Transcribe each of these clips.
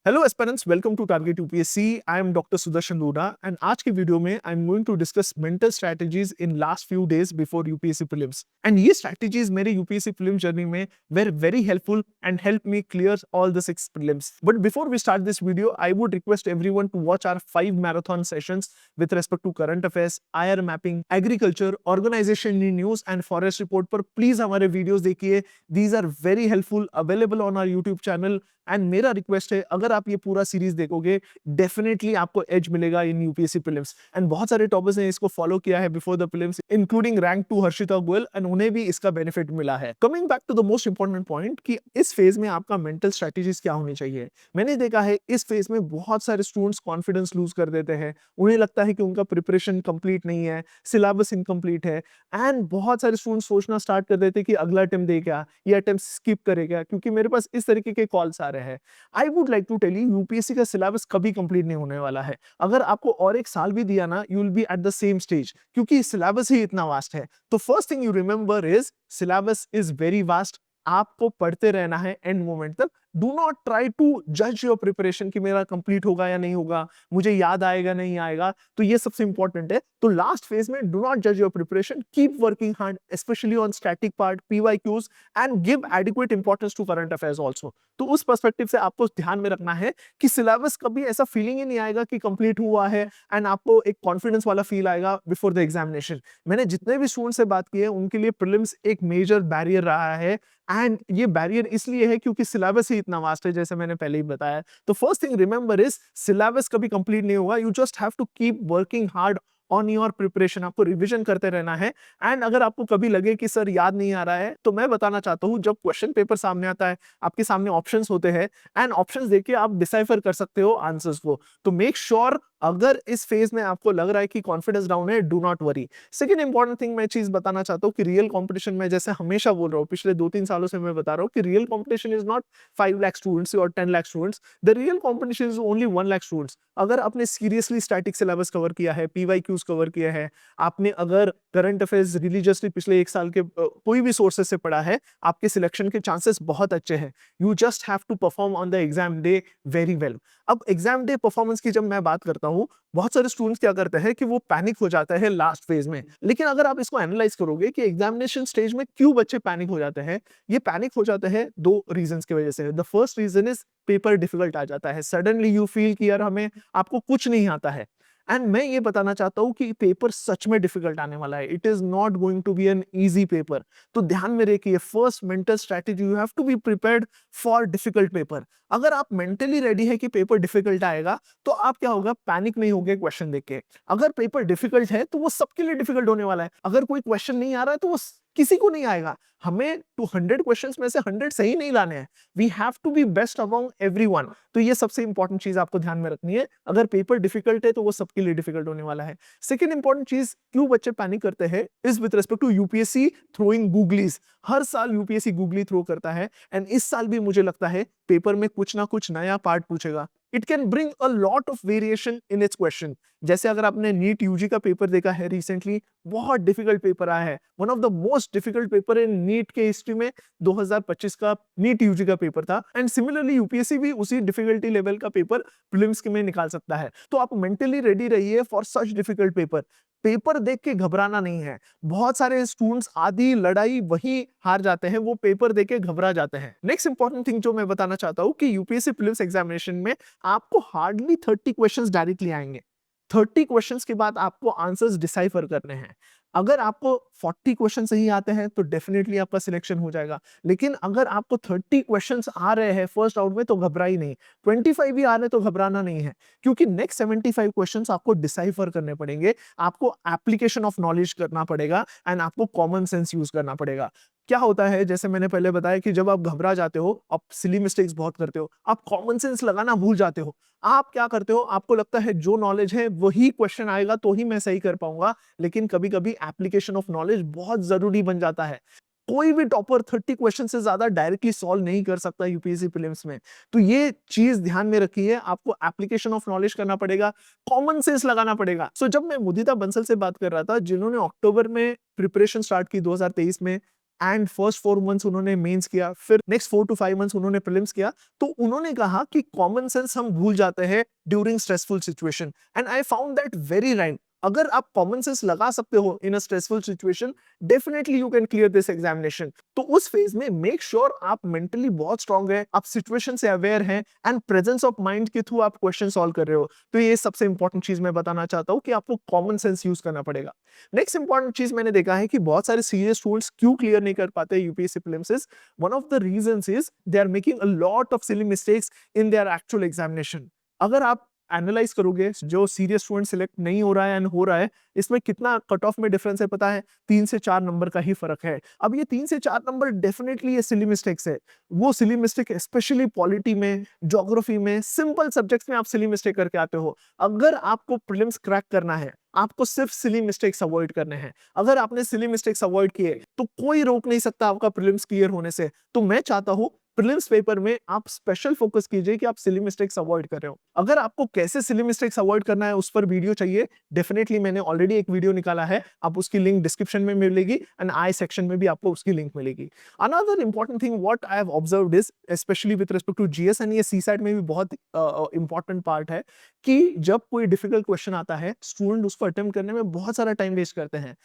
Hello aspirants, welcome to target UPSC. I am doctor Sudarshan Luna and आज की video में I am going to discuss mental strategies in last few days before UPSC prelims. And ये strategies मेरे UPSC prelims journey में were very helpful and help me clear all the 6 prelims. But before we start this video, I would request everyone to watch our 5 marathon sessions with respect to current affairs, IR mapping, agriculture, organisation news and forest report पर please हमारे videos देखिए। These are very helpful, available on our YouTube channel. And मेरा request है, अगर आप ये पूरा series देखोगे डेफिनेटली आपको एज मिलेगा इन यूपीएससी प्रीलिम्स। एंड बहुत सारे टॉपर्स ने इसको फॉलो किया है before the prelims, including rank 2 Harshita Goyal, and उन्हें भी इसका बेनिफिट मिला है। Coming back to the most important point कि इस फेज में आपका मेंटल स्ट्रेटजीज क्या होनी चाहिए। मैंने देखा है इस फेज में बहुत सारे स्टूडेंट्स कॉन्फिडेंस लूज कर देते हैं। उन्हें लगता है कि उनका प्रिपरेशन कंप्लीट नहीं है, सिलेबस इनकम्प्लीट है, एंड बहुत सारे स्टूडेंट्स सोचना स्टार्ट कर देते हैं कि अगला अटेम्प्ट दे क्या, ये अटेम्प्ट स्किप करेगा, क्योंकि मेरे पास इस तरीके के कॉल्स आ रहे हैं। I would like to tell you, UPSC का सिलेबस कभी कंप्लीट नहीं होने वाला है। अगर आपको और एक साल भी दिया ना, you will be at the same stage, क्योंकि सिलेबस ही इतना वास्ट है। तो first thing you remember is syllabus is very vast. आपको पढ़ते रहना है एंड मोमेंट तक। डू नॉट ट्राई टू जज योर प्रिपरेशन कि मेरा कंप्लीट होगा या नहीं होगा, मुझे याद आएगा नहीं आएगा। तो ये सबसे इंपॉर्टेंट है। तो लास्ट फेज में डू नॉट जज your preparation, keep working hard, specially on static part, PYQs, and give adequate importance to current affairs also. तो उस पर्सपेक्टिव से आपको ध्यान में रखना है कि सिलेबस कभी ऐसा फीलिंग ही नहीं आएगा कि कंप्लीट हुआ है, एंड आपको एक कॉन्फिडेंस वाला फील आएगा बिफोर द एग्जामिनेशन। मैंने जितने भी स्टूडेंट से बात की है उनके लिए प्रीलिम्स एक मेजर बैरियर रहा है, एंड ये बैरियर इसलिए है क्योंकि सिलेबस ही इतना वास्ट है, जैसे मैंने पहले ही बताया। तो first thing remember is syllabus कभी कंप्लीट नहीं होगा। You just have to keep working hard on your preparation. आपको रिवीजन करते रहना है। एंड अगर आपको कभी लगे कि सर याद नहीं आ रहा है, तो मैं बताना चाहता हूं, जब क्वेश्चन पेपर सामने आता है आपके सामने ऑप्शंस होते हैं, एंड ऑप्शंस देके आप डिसाइफर कर सकते हो आंसर्स को। तो मेक श्योर अगर इस फेज में आपको लग रहा है कि कॉन्फिडेंस डाउन है, do not worry. Second important thing मैं चीज बताना चाहता हूं कि रियल कंपटीशन में, जैसे हमेशा बोल रहा हूं, पिछले 2-3 सालों से मैं बता रहा हूं कि real competition is not 5 lakh students और 10 lakh students. The real competition is only 1 lakh students. अगर आपने सीरियसली स्टैटिक सिलेबस कवर किया है, पीवाईक्यूज कवर किया है, आपने अगर करंट अफेयर्स रिलीजियसली पिछले 1 साल के कोई भी सोर्सेस से पढ़ा है, आपके सिलेक्शन के चांसेस बहुत अच्छे हैं। You just have to perform on the exam day very well. अब एग्जाम डे परफॉर्मेंस की जब मैं बात करता हूं, बहुत सारे स्टूडेंट्स क्या करते हैं कि वो पैनिक हो जाता है लास्ट फेज में। लेकिन अगर आप इसको एनालाइज करोगे कि एग्जामिनेशन स्टेज में क्यों बच्चे पैनिक हो जाते हैं, ये पैनिक हो जाते हैं 2 रीजंस की वजह से। The first reason is paper difficult आ जाता है। सडनली यू फील कि यार हमें आपको कुछ नहीं आता है। एंड मैं ये बताना चाहता हूं कि पेपर सच में डिफिकल्ट आने वाला है। It is not going to be an easy paper. तो ध्यान में रखिए, first mental strategy, you have to be prepared for difficult paper. अगर आप मेंटली रेडी है कि पेपर डिफिकल्ट आएगा, तो आप क्या होगा, पैनिक नहीं होगे क्वेश्चन देख के। अगर पेपर डिफिकल्ट है तो वो सबके लिए डिफिकल्ट होने वाला है। अगर कोई क्वेश्चन नहीं आ रहा है तो वो किसी को नहीं आएगा। हमें 200 क्वेश्चंस में से 100 सही नहीं लाने हैं। We have to be best among everyone. तो ये सबसे इंपॉर्टेंट चीज आपको ध्यान में रखनी है। अगर पेपर डिफिकल्ट है तो वो सबके लिए डिफिकल्ट होने वाला है। सेकंड इंपॉर्टेंट चीज, क्यों बच्चे पैनिक करते हैं, is with respect to UPSC throwing googlies. हर साल यूपीएससी गूगली थ्रो करता है, एंड इस साल भी मुझे लगता है पेपर में कुछ ना कुछ नया पार्ट पूछेगा। It can bring a lot of variation in its question. जैसे अगर आपने नीट यूजी का पेपर देखा है रिसेंटली, बहुत डिफिकल्ट पेपर आया है। One of the most difficult paper in NEET के हिस्ट्री में 2025 का नीट यूजी का पेपर था। एंड सिमिलरली यूपीएससी भी उसी डिफिकल्टी लेवल का पेपर प्रीलिम्स के में निकाल सकता है। तो आप मेंटली रेडी रहिए for such difficult paper. Paper देख के घबराना नहीं है। बहुत सारे स्टूडेंट्स आधी लड़ाई वही हार जाते हैं, वो पेपर देख के घबरा जाते हैं। नेक्स्ट इंपॉर्टेंट थिंग जो मैं बताना चाहता हूं कि यूपीएससी प्रीलिम्स एग्जामिनेशन में आपको हार्डली 30 क्वेश्चंस डायरेक्टली आएंगे। 30 क्वेश्चंस के बाद आपको आंसर्स डिसाइफर करने हैं। अगर आपको 40 क्वेश्चन सही आते हैं तो डेफिनेटली आपका सिलेक्शन हो जाएगा। लेकिन अगर आपको 30 क्वेश्चंस आ रहे हैं फर्स्ट राउंड में, तो घबरा ही नहीं। 25 भी आ रहे तो घबराना नहीं है, क्योंकि नेक्स्ट 75 क्वेश्चंस आपको डिसाइफर करने पड़ेंगे। आपको एप्लीकेशन ऑफ नॉलेज करना पड़ेगा, एंड आपको कॉमन सेंस यूज करना पड़ेगा। क्या होता है, जैसे मैंने पहले बताया कि जब आप घबरा जाते हो, आप सिली मिस्टेक्स बहुत करते हो, आप कॉमन सेंस लगाना भूल जाते हो। आप क्या करते हो, आपको लगता है जो नॉलेज है वही क्वेश्चन आएगा तो ही मैं सही कर पाऊंगा। लेकिन कभी कभी एप्लीकेशन ऑफ नॉलेज बहुत जरूरी बन जाता है। कोई भी टॉपर 30 क्वेश्चन से ज्यादा डायरेक्टली सॉल्व नहीं कर सकता यूपीएससी प्रीलिम्स में। तो ये चीज ध्यान में रखिए, आपको एप्लीकेशन ऑफ नॉलेज करना पड़ेगा, कॉमन सेंस लगाना पड़ेगा। जब मैं मुदिता बंसल से बात कर रहा था, जिन्होंने अक्टूबर में प्रिपरेशन स्टार्ट की 2023 में, एंड फर्स्ट 4 मंथ्स उन्होंने मेंस किया, फिर नेक्स्ट 4 to 5 मंथ्स उन्होंने प्रीलिम्स किया, तो उन्होंने कहा कि कॉमन सेंस हम भूल जाते हैं during stressful situation, and I found that very right. अगर आप कॉमन सेंस लगा सकते हो in a stressful situation, definitely you can clear this examination. तो उस फेज में मेक श्योर आप मेंटली बहुत स्ट्रांग है, आप सिचुएशन से अवेयर हैं, एंड प्रेजेंस ऑफ माइंड के थ्रू आप क्वेश्चन सॉल्व कर रहे हो। तो ये सबसे इंपॉर्टेंट चीज मैं बताना चाहता हूँ कि आपको कॉमन सेंस यूज करना पड़ेगा। नेक्स्ट इंपॉर्टेंट चीज मैंने देखा है कि बहुत सारे सीरियस स्टूडेंट्स क्यों क्लियर नहीं कर पाते UPSC prelims is, one of the reasons is they are making a lot of silly mistakes in their actual examination. अगर आप एनालाइज करोगे जो सीरियस स्टूडेंट सिलेक्ट नहीं हो रहा है एंड हो रहा है, इसमें कितना कट ऑफ में डिफरेंस है पता है? 3 से 4 नंबर का ही फर्क है। अब ये 3 से 4 नंबर डेफिनेटली ये सिली मिस्टेक्स है। वो सिली मिस्टेक स्पेशली पॉलिटी में, ज्योग्राफी में, सिंपल सब्जेक्ट्स में आप सिली मिस्टेक करके आते हो। अगर आपको प्रीलिम्स क्रैक करना है, आपको सिर्फ सिली मिस्टेक्स अवॉइड करने हैं। अगर आपने सिली मिस्टेक्स अवॉइड किए तो कोई रोक नहीं सकता आपका प्रीलिम्स क्लियर होने से। तो मैं चाहता हूं प्रीलिम्स पेपर में आप स्पेशल फोकस कीजिए कि आप सिली मिस्टेक्स अवॉइड कर रहे हो। अगर आपको कैसे सिली मिस्टेक्स अवॉइड करना है उस पर वीडियो चाहिए, डेफिनेटली मैंने ऑलरेडी एक वीडियो निकाला है, आप उसकी लिंक डिस्क्रिप्शन में मिलेगी एंड आई सेक्शन में भी आपको उसकी लिंक मिलेगी। Another important thing what I have observed is specially with respect to GS, and ये सीसैट में भी बहुत इंपॉर्टेंट पार्ट है कि जब कोई डिफिकल्ट क्वेश्चन आता है, स्टूडेंट उसको अटेम्प्ट करने में बहुत सारा टाइम वेस्ट करते हैं।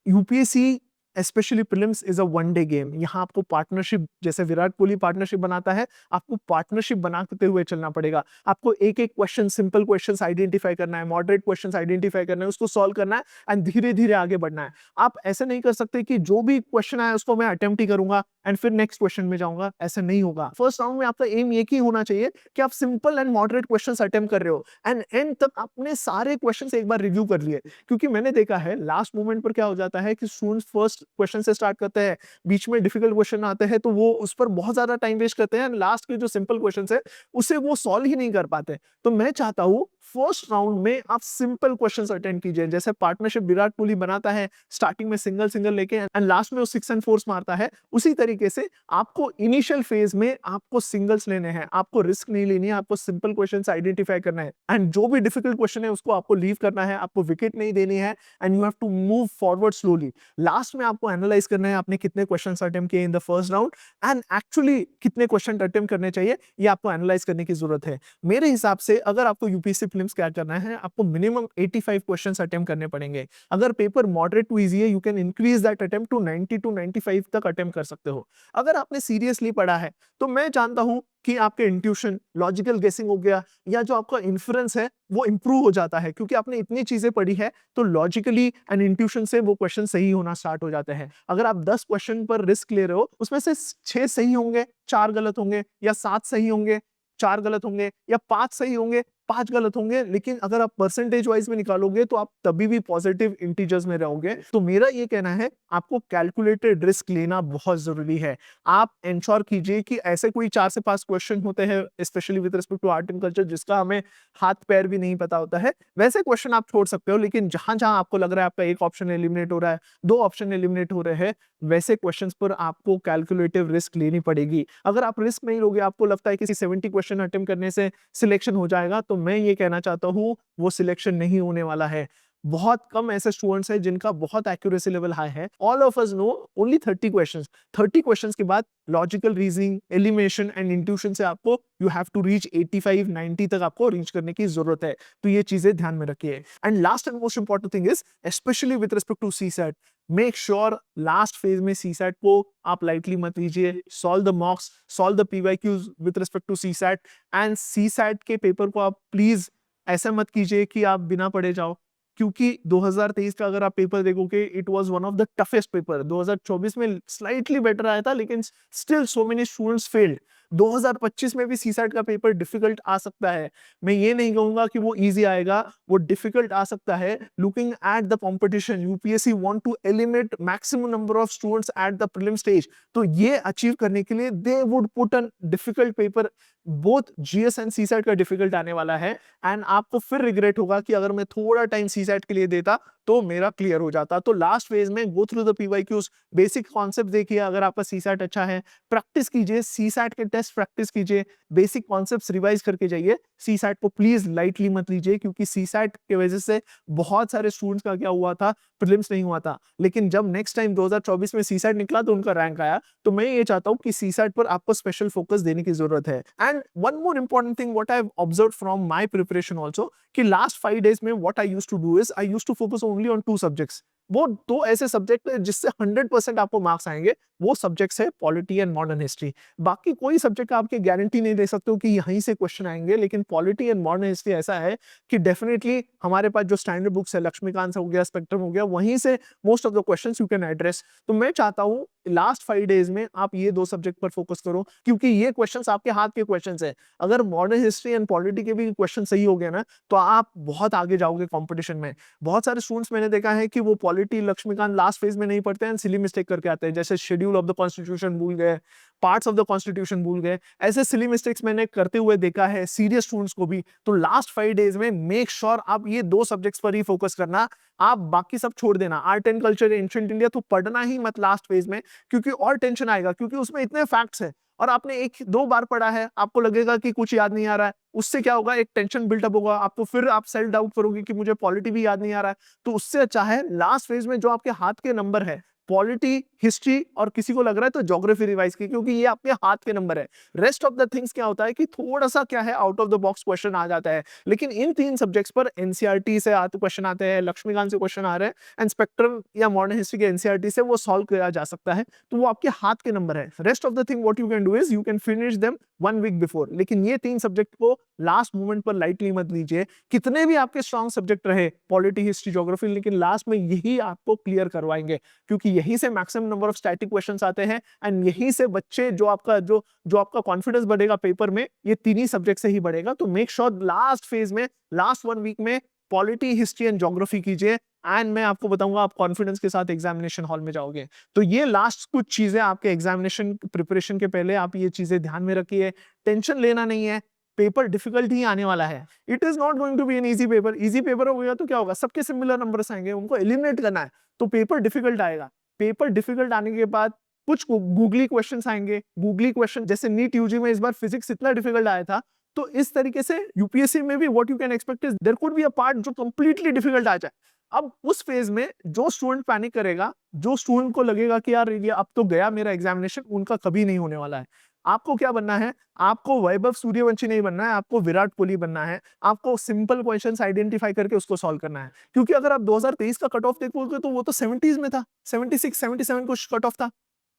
UPSC specially prelims is a one day game. यहाँ आपको पार्टनरशिप, जैसे विराट कोहली पार्टनरशिप बनाता है, आपको पार्टनरशिप बनाते हुए चलना पड़ेगा। आपको एक एक क्वेश्चन, सिंपल क्वेश्चंस आइडेंटिफाई करना है, मॉडरेट क्वेश्चंस आइडेंटिफाई करना है, उसको सॉल्व करना है एंड धीरे धीरे आगे बढ़ना है। आप ऐसे नहीं कर सकते कि जो भी क्वेश्चन आया उसको मैं अटेम्प्ट ही करूंगा एंड फिर नेक्स्ट क्वेश्चन में जाऊंगा, ऐसे नहीं होगा। फर्स्ट राउंड में आपका एम एक ही होना चाहिए कि आप simple and moderate questions attempt कर रहे हो एंड एंड तक आपने सारे क्वेश्चंस एक बार रिव्यू कर लिए। क्योंकि मैंने देखा है लास्ट मोमेंट पर क्या हो जाता है कि स्टूडेंट्स फर्स्ट क्वेश्चन से स्टार्ट करते हैं, बीच में डिफिकल्ट क्वेश्चन आते हैं तो वो उस पर बहुत ज्यादा टाइम वेस्ट करते हैं, लास्ट के जो सिंपल क्वेश्चन है उसे वो सॉल्व ही नहीं कर पाते। तो मैं चाहता हूं फर्स्ट राउंड में आप सिंपल क्वेश्चंस अटेंड कीजिए, जैसे पार्टनरशिप विराट कोहली बनाता है, स्टार्टिंग में सिंगल सिंगल लेके एंड लास्ट में वो 6 and 4 मारता है। उसी तरीके से आपको इनिशियल फेज में आपको सिंगल्स लेने हैं, आपको रिस्क नहीं लेनी है, आपको सिंपल क्वेश्चंस आइडेंटिफाई करना है एंड जो भी डिफिकल्ट क्वेश्चन है उसको आपको लीव करना है, आपको विकेट नहीं देनी है and you have to move forward slowly. Last में आपको एनालाइज करना है आपने कितने क्वेश्चंस अटेम्प्ट किए in the first round and actually कितने क्वेश्चन अटेम्प्ट करने चाहिए, ये आपको एनालाइज करने की जरूरत है। मेरे हिसाब से अगर आपको यूपीएससी प्रीलिम्स क्रैक करना है, आपको मिनिमम 85 क्वेश्चंस अटेम्प्ट करने पड़ेंगे। अगर पेपर मॉडरेट टू इजी है, you can increase that attempt to 90 to 95 तक अटेम्प्ट कर सकते हो। अगर आपने सीरियसली पढ़ा है तो मैं जानता हूं कि आपके इंट्यूशन, लॉजिकल गेसिंग हो गया या जो आपका इन्फ्रेंस है वो इंप्रूव हो जाता है, क्योंकि आपने इतनी चीजें पढ़ी है तो लॉजिकली एंड इंट्यूशन से वो क्वेश्चन सही होना स्टार्ट हो जाते हैं। अगर आप 10 क्वेश्चन पर रिस्क ले रहे हो, उसमें से 6 सही होंगे, 4 गलत होंगे, या 7 सही होंगे, 4 गलत होंगे, या 5 सही होंगे, 5 गलत होंगे, लेकिन अगर आप परसेंटेज वाइज में निकालोगे तो आप तभी भी पॉजिटिव इंटीजर्स में रहोगे। तो मेरा ये कहना है आपको कैलकुलेटेड रिस्क लेना बहुत जरूरी है। आप इंश्योर कीजिए कि ऐसे कोई 4 से 5 क्वेश्चन होते हैं specially with respect to art and culture जिसका हमें हाथ पैर भी नहीं पता होता है, वैसे क्वेश्चन आप छोड़ सकते हो। लेकिन जहां जहां आपको लग रहा है आपका एक ऑप्शन एलिमिनेट हो रहा है, 2 ऑप्शन एलिमिनेट हो रहे हैं, वैसे क्वेश्चंस पर आपको कैलकुलेटिव रिस्क लेनी पड़ेगी। अगर आप रिस्क नहीं लोगे, आपको लगता है कि 70 क्वेश्चन अटेम्प्ट करने से सिलेक्शन हो जाएगा, तो मैं ये कहना चाहता हूं वो सिलेक्शन नहीं होने वाला है। बहुत कम ऐसे स्टूडेंट्स हैं जिनका बहुत एक्यूरेसी लेवल हाई है। All of us know only 30 questions. 30 questions के बाद logical reasoning, elimination and intuition से आपको यू हैव टू रीच 85-90 तक आपको रीच करने की जरूरत है। तो ये चीजें ध्यान में रखिए। And last and most important thing is specially with respect to CSAT, make sure last phase में सीसैट को आप लाइटली मत लीजिए। Solve the mocks, solve the PYQs with respect to CSAT and CSAT के पेपर को आप please ऐसा मत कीजिए कि आप बिना पढ़े जाओ, क्योंकि 2023 का अगर आप पेपर देखोगे it was one of the toughest paper. 2024 में स्लाइटली बेटर आया था लेकिन still so many students failed. 2025 में भी सीसैट का पेपर डिफिकल्ट आ सकता है। मैं ये नहीं कहूंगा कि वो इजी आएगा, वो डिफिकल्ट आ सकता है। Looking at the competition, UPSC want to eliminate maximum number of students at the prelim stage. तो ये अचीव करने के लिए they would put a difficult paper, both GS and CSAT का डिफिकल्ट आने वाला है। एंड आपको फिर रिग्रेट होगा कि अगर मैं थोड़ा टाइम सीसैट के लिए देता तो मेरा क्लियर हो जाता। तो लास्ट फेज में go through the PYQs, basic concept देखिए, अगर आपका सीसैट अच्छा है प्रैक्टिस कीजिए, सीसैट के टेस्ट प्रैक्टिस कीजिए, बेसिक कॉन्सेप्ट्स रिवाइज करके जाइए। सीसैट को प्लीज लाइटली मत लीजिए, क्योंकि सीसैट की वजह से बहुत सारे स्टूडेंट्स का क्या हुआ था, प्रीलिम्स नहीं हुआ था, लेकिन जब नेक्स्ट टाइम 2024 में सीसैट निकला तो उनका रैंक आया। तो मैं ये चाहता हूँ कि सीसैट पर आपको स्पेशल फोकस देने की जरूरत है। And one more important thing what I have observed from my preparation also, कि लास्ट 5 डेज में what I used to do is I used to focus only on 2 subjects. वो 2 ऐसे सब्जेक्ट है जिससे 100% आपको मार्क्स आएंगे, वो सब्जेक्ट्स है पॉलिटी एंड मॉडर्न हिस्ट्री। बाकी कोई सब्जेक्ट आपके गारंटी नहीं दे सकते हो कि यहीं से क्वेश्चन आएंगे, लेकिन पॉलिटी एंड मॉडर्न हिस्ट्री ऐसा है कि डेफिनेटली हमारे पास जो स्टैंडर्ड बुक्स है, लक्ष्मीकांत हो गया, स्पेक्ट्रम हो गया, वहीं से most of the questions you can address. तो मैं चाहता हूं लास्ट 5 डेज में आप ये 2 सब्जेक्ट पर फोकस करो, क्योंकि ये क्वेश्चंस आपके हाथ के क्वेश्चंस है। अगर मॉडर्न हिस्ट्री एंड पॉलिटी के भी क्वेश्चन सही हो गए ना, तो आप बहुत आगे जाओगे कंपटीशन में। बहुत सारे स्टूडेंट्स मैंने देखा है कि वो पॉलिटी लक्ष्मीकांत लास्ट फेज में नहीं पढ़ते हैं, सिली मिस्टेक करके आते हैं, जैसे शेड्यूल ऑफ द कॉन्स्टिट्यूशन भूल गए, पार्ट्स ऑफ द कॉन्स्टिट्यूशन भूल गए। ऐसे सिली मिस्टेक्स मैंने करते हुए देखा है सीरियस स्टूडेंट्स को भी। तो लास्ट 5 डेज में मेक श्योर आप ये 2 सब्जेक्ट्स पर ही फोकस करना, आप बाकी सब छोड़ देना। Art and culture, ancient India तो पढ़ना ही मत लास्ट फेज में, क्योंकि और टेंशन आएगा, क्योंकि उसमें इतने फैक्ट्स हैं और आपने 1-2 बार पढ़ा है, आपको लगेगा कि कुछ याद नहीं आ रहा है। उससे क्या होगा, एक टेंशन बिल्टअप होगा आपको, फिर आप सेल्फ डाउट करोगे कि मुझे पॉलिटी भी याद नहीं आ रहा है। तो उससे अच्छा है लास्ट फेज में जो आपके हाथ के नंबर है, पॉलिटी, हिस्ट्री, और किसी को लग रहा है तो ज्योग्राफी रिवाइज की, क्योंकि ये आपके हाथ के नंबर है। रेस्ट ऑफ द थिंग्स क्या होता है कि थोड़ा सा क्या है, out of the box question आ जाता है, लेकिन इन 3 सब्जेक्ट्स पर एनसीईआरटी से आते क्वेश्चन आते हैं, लक्ष्मीकांत से क्वेश्चन आ रहे हैं, एंड स्पेक्ट्रम या मॉडर्न हिस्ट्री के एनसीईआरटी से वो सॉल्व किया जा सकता है। तो वो आपके हाथ के नंबर है। Rest of the thing what you can do is you can finish them 1 week before. लेकिन ये 3 सब्जेक्ट को लास्ट मोमेंट पर लाइटली मत लीजिए। कितने भी आपके स्ट्रॉन्ग सब्जेक्ट रहे, पॉलिटी, हिस्ट्री, ज्योग्राफी, लेकिन लास्ट में यही आपको क्लियर करवाएंगे, क्योंकि यही से maximum number of static questions आते हैं, एंड यही से बच्चे जो आपका कॉन्फिडेंस बढ़ेगा पेपर में, ये 3 ही सब्जेक्ट से ही बढ़ेगा। तो मेक श्योर लास्ट फेज में, लास्ट 1 वीक में पॉलिटी, हिस्ट्री एंड ज्योग्राफी कीजिए, एंड मैं आपको बताऊंगा आप कॉन्फिडेंस के साथ एग्जामिनेशन हॉल में जाओगे। तो ये लास्ट कुछ चीजें आपके एग्जामिनेशन प्रिपरेशन के पहले आप ये चीजें ध्यान में रखिए। टेंशन लेना नहीं है, पेपर डिफिकल्ट ही आने वाला है। It is not going to be an easy paper. Easy paper हो गया तो क्या होगा, सबके सिमिलर नंबर्स आएंगे, उनको एलिमिनेट करना है, तो पेपर डिफिकल्ट आएगा। पेपर डिफिकल्ट आने के बाद कुछ गूगली क्वेश्चंस आएंगे। गूगली क्वेश्चन जैसे नीट यूजी में इस बार फिजिक्स इतना डिफिकल्ट आया था, तो इस तरीके से यूपीएससी में भी what you can expect is there could be a part जो कंप्लीटली डिफिकल्ट आ जाए। अब उस फेज में जो स्टूडेंट पैनिक करेगा, जो स्टूडेंट को लगेगा कि यार ये अब तो गया मेरा एग्जामिनेशन, उनका कभी नहीं होने वाला है। आपको क्या बनना है, आपको वैभव सूर्यवंशी नहीं बनना है, आपको विराट कोहली बनना है। आपको सिंपल क्वेश्चंस आइडेंटिफाई करके उसको सॉल्व करना है, क्योंकि अगर आप 2023 का कट ऑफ देखोगे तो वो तो 70s में था, 76 77 कुछ कट ऑफ था।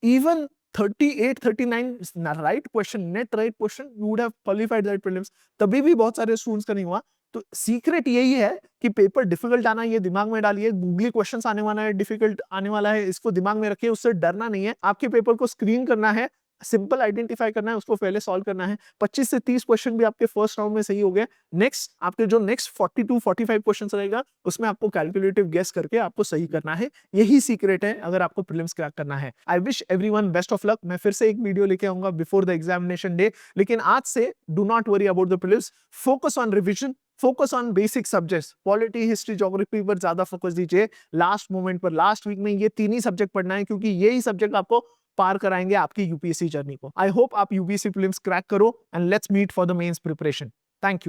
Even 38 39 right question, net right question, you would have qualified that prelims. तभी भी बहुत सारे स्टूडेंट्स का नहीं हुआ। तो सीक्रेट यही है कि पेपर डिफिकल्ट आना, ये दिमाग में डालिए। गूगली क्वेश्चंस आने वाला है, डिफिकल्ट आने वाला है, इसको दिमाग में रखिए, उससे डरना नहीं है। आपके पेपर को स्क्रीन करना है, सिंपल आइडेंटिफाई करना है, उसको पहले सॉल्व करना है। 25 से 30 क्वेश्चन भी आपके फर्स्ट राउंड में सही हो गए, नेक्स्ट आपके जो नेक्स्ट 42 45 क्वेश्चन रहेगा उसमें आपको कैलकुलेटिव गेस करके आपको सही करना है। यही सीक्रेट है अगर आपको प्रीलिम्स क्रैक करना है। I wish everyone best of luck. मैं फिर से एक वीडियो लेके आऊंगा बिफोर द एग्जामिनेशन डे, लेकिन आज से do not worry about the prelims. Focus on revision, focus on basic subjects, polity, history, geography पर ज्यादा फोकस दीजिए। लास्ट मोमेंट पर, लास्ट वीक में ये 3 ही सब्जेक्ट पढ़ना है, क्योंकि यही सब्जेक्ट आपको पार कराएंगे आपकी यूपीएससी जर्नी को। आई होप आप यूपीएससी प्रीलिम्स क्रैक करो, and let's meet for the mains preparation. Thank you.